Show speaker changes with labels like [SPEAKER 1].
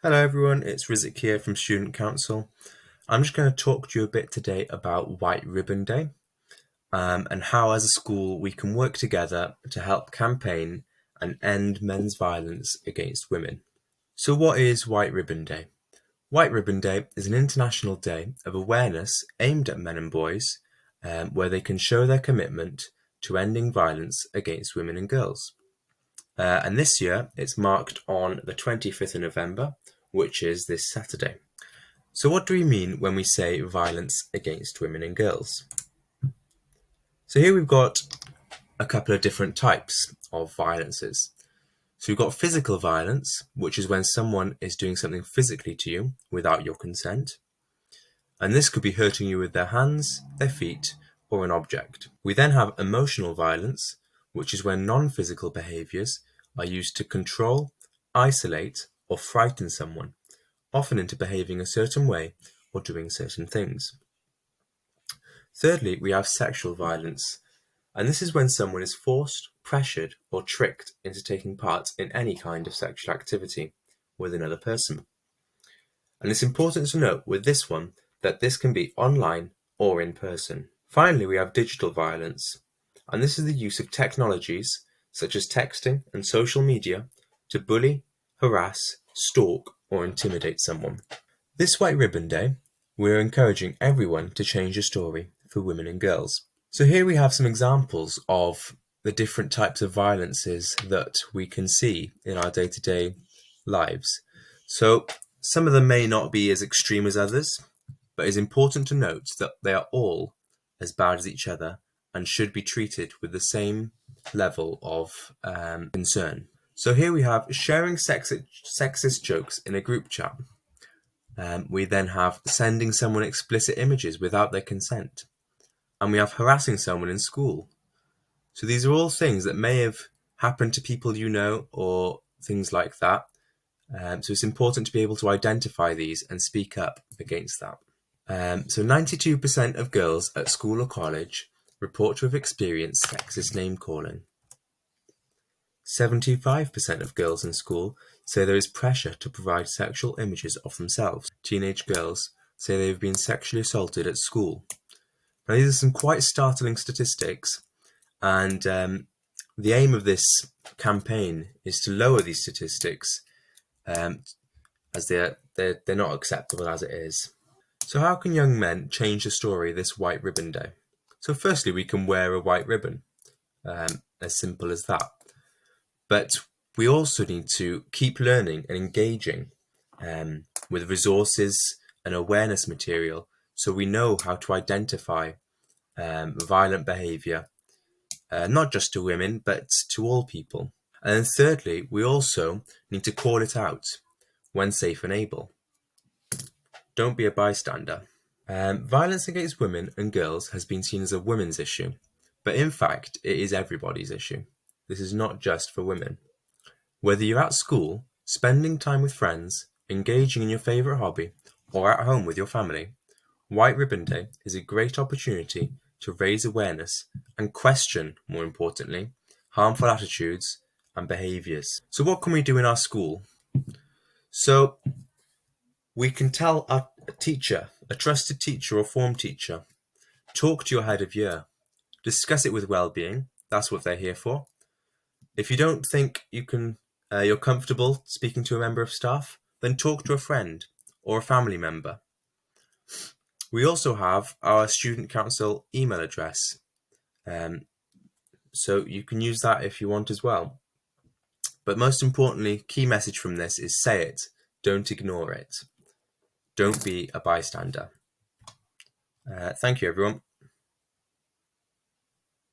[SPEAKER 1] Hello everyone, it's Rizik here from Student Council. I'm just going to talk to you a bit today about White Ribbon Day and how as a school we can work together to help campaign and end men's violence against women. So what is White Ribbon Day? White Ribbon Day is an international day of awareness aimed at men and boys where they can show their commitment to ending violence against women and girls. And this year it's marked on the 25th of November, which is this Saturday. So what do we mean when we say violence against women and girls? So here we've got a couple of different types of violences. So we've got physical violence, which is when someone is doing something physically to you without your consent. And this could be hurting you with their hands, their feet, or an object. We then have emotional violence, which is when non-physical behaviours are used to control, isolate, or frighten someone, often into behaving a certain way or doing certain things. Thirdly, we have sexual violence, and this is when someone is forced, pressured, or tricked into taking part in any kind of sexual activity with another person. And it's important to note with this one that this can be online or in person. Finally, we have digital violence, and this is the use of technologies such as texting and social media to bully, harass, stalk, or intimidate someone. This White Ribbon Day, we're encouraging everyone to change the story for women and girls. So here we have some examples of the different types of violences that we can see in our day-to-day lives. So some of them may not be as extreme as others, but it's important to note that they are all as bad as each other and should be treated with the same level of concern. So here we have sharing sexist jokes in a group chat. We then have sending someone explicit images without their consent. And we have harassing someone in school. So these are all things that may have happened to people you know or things like that. So it's important to be able to identify these and speak up against that. So 92% of girls at school or college report to have experienced sexist name calling. 75% of girls in school say there is pressure to provide sexual images of themselves. Teenage girls say they have been sexually assaulted at school. Now, these are some quite startling statistics, and the aim of this campaign is to lower these statistics as they're not acceptable as it is. So how can young men change the story this White Ribbon Day? So firstly, we can wear a white ribbon, as simple as that. But we also need to keep learning and engaging with resources and awareness material so we know how to identify violent behaviour, not just to women, but to all people. And then thirdly, we also need to call it out when safe and able. Don't be a bystander. Violence against women and girls has been seen as a women's issue, but in fact, it is everybody's issue. This is not just for women. Whether you're at school, spending time with friends, engaging in your favourite hobby, or at home with your family, White Ribbon Day is a great opportunity to raise awareness and question, more importantly, harmful attitudes and behaviours. So what can we do in our school? So we can tell a teacher, a trusted teacher or form teacher, talk to your head of year, discuss it with well-being, that's what they're here for. If you don't think you're comfortable speaking to a member of staff, then talk to a friend or a family member. We also have our student council email address, so you can use that if you want as well. But most importantly, key message from this is say it, don't ignore it. Don't be a bystander. Thank you, everyone.